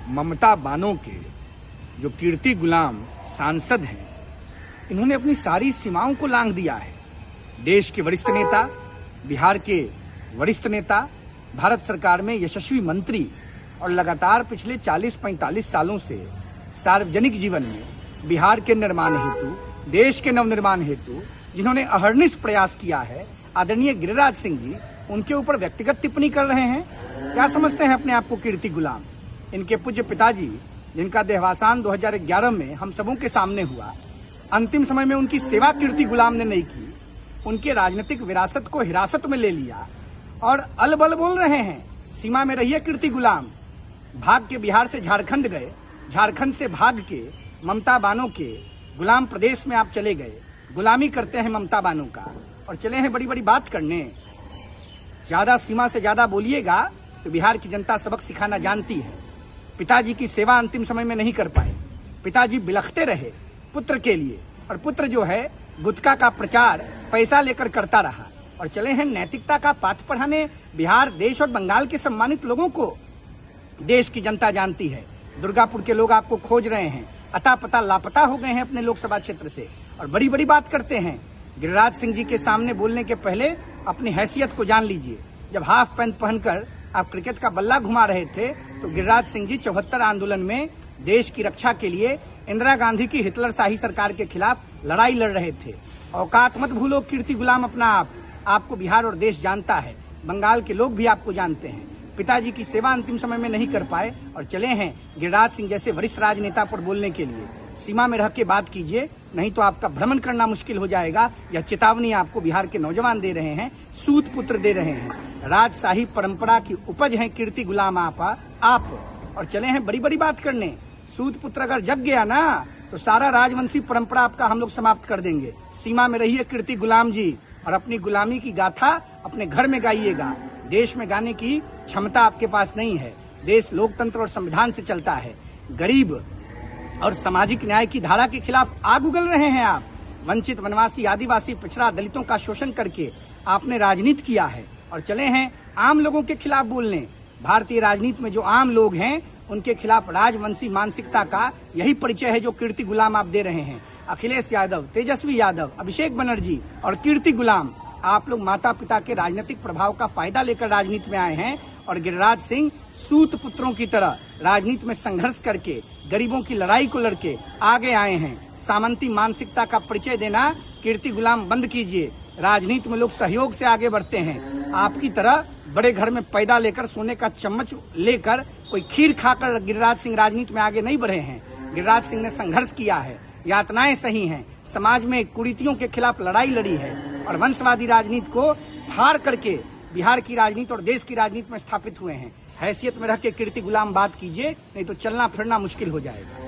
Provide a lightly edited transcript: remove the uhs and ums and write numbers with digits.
ममता बानो के जो कीर्ति गुलाम सांसद हैं, इन्होंने अपनी सारी सीमाओं को लांघ दिया है। देश के वरिष्ठ नेता, बिहार के वरिष्ठ नेता, भारत सरकार में यशस्वी मंत्री और लगातार पिछले 40-45 सालों से सार्वजनिक जीवन में बिहार के निर्माण हेतु, देश के नवनिर्माण हेतु जिन्होंने अहर्निश प्रयास किया है, आदरणीय गिरिराज सिंह जी उनके ऊपर व्यक्तिगत टिप्पणी कर रहे हैं। क्या समझते हैं अपने आप को कीर्ति गुलाम? इनके पूज्य पिताजी जिनका देहावसान 2011 में हम सबों के सामने हुआ, अंतिम समय में उनकी सेवा कीर्ति गुलाम ने नहीं की, उनके राजनीतिक विरासत को हिरासत में ले लिया और अलबल बोल रहे हैं सीमा में रहिए कीर्ति गुलाम। भाग के बिहार से झारखंड गए, झारखंड से भाग के ममता बानो के गुलाम प्रदेश में आप चले गए, गुलामी करते हैं ममता बानो का और चले हैं बड़ी बड़ी बात करने। ज्यादा सीमा से ज्यादा बोलिएगा तो बिहार की जनता सबक सिखाना जानती है। पिताजी की सेवा अंतिम समय में नहीं कर पाए, पिताजी बिलखते रहे पुत्र के लिए और पुत्र जो है गुटखा का प्रचार पैसा लेकर करता रहा और चले हैं नैतिकता का पाठ पढ़ाने। बिहार, देश और बंगाल के सम्मानित लोगों को देश की जनता जानती है। दुर्गापुर के लोग आपको खोज रहे हैं, अता पता लापता हो गए हैं अपने लोकसभा क्षेत्र से और बड़ी बड़ी बात करते हैं। गिरिराज सिंह जी के सामने बोलने के पहले अपनी हैसियत को जान लीजिए। जब हाफ पैंट पहनकर आप क्रिकेट का बल्ला घुमा रहे थे तो गिरिराज सिंह जी 74 आंदोलन में देश की रक्षा के लिए इंदिरा गांधी की हिटलर शाही सरकार के खिलाफ लड़ाई लड़ रहे थे। औकात मत भूलो कीर्ति गुलाम अपना आपको बिहार और देश जानता है, बंगाल के लोग भी आपको जानते हैं। पिताजी की सेवा अंतिम समय में नहीं कर पाए और चले हैं गिरिराज सिंह जैसे वरिष्ठ राजनेता पर बोलने के लिए। सीमा में रह के बात कीजिए, नहीं तो आपका भ्रमण करना मुश्किल हो जाएगा। यह चेतावनी आपको बिहार के नौजवान दे रहे हैं, सूत पुत्र दे रहे हैं। राजशाही परंपरा की उपज है कीर्ति गुलाम आप और चले हैं बड़ी बड़ी बात करने। सूत पुत्र अगर जग गया ना तो सारा राजवंशी परंपरा आपका हम लोग समाप्त कर देंगे। सीमा में रहिए कीर्ति गुलाम जी और अपनी गुलामी की गाथा अपने घर में गाइएगा। देश में गाने की क्षमता आपके पास नहीं है। देश लोकतंत्र और संविधान से चलता है। गरीब और सामाजिक न्याय की धारा के खिलाफ आग उगल रहे हैं आप। वंचित, वनवासी, आदिवासी, पिछड़ा, दलितों का शोषण करके आपने राजनीति किया है और चले हैं आम लोगों के खिलाफ बोलने। भारतीय राजनीति में जो आम लोग हैं उनके खिलाफ राजवंशी मानसिकता का यही परिचय है जो कीर्ति गुलाम आप दे रहे हैं। अखिलेश यादव, तेजस्वी यादव, अभिषेक बनर्जी और कीर्ति गुलाम, आप लोग माता पिता के राजनीतिक प्रभाव का फायदा लेकर राजनीति में आए हैं और गिरिराज सिंह सूत पुत्रों की तरह राजनीति में संघर्ष करके गरीबों की लड़ाई को लड़के आगे आए हैं। सामंती मानसिकता का परिचय देना कीर्ति गुलाम बंद कीजिए। राजनीति में लोग सहयोग से आगे बढ़ते हैं। आपकी तरह बड़े घर में पैदा लेकर, सोने का चम्मच लेकर, कोई खीर खाकर गिरिराज सिंह राजनीति में आगे नहीं बढ़े हैं। गिरिराज सिंह ने संघर्ष किया है, यातनाएं सही हैं, समाज में कुरीतियों के खिलाफ लड़ाई लड़ी है और वंशवादी राजनीति को फाड़ करके बिहार की राजनीति और देश की राजनीति में स्थापित हुए हैं। हैसियत में रह के कीर्ति गुलाम बात कीजिए, नहीं तो चलना फिरना मुश्किल हो जाएगा।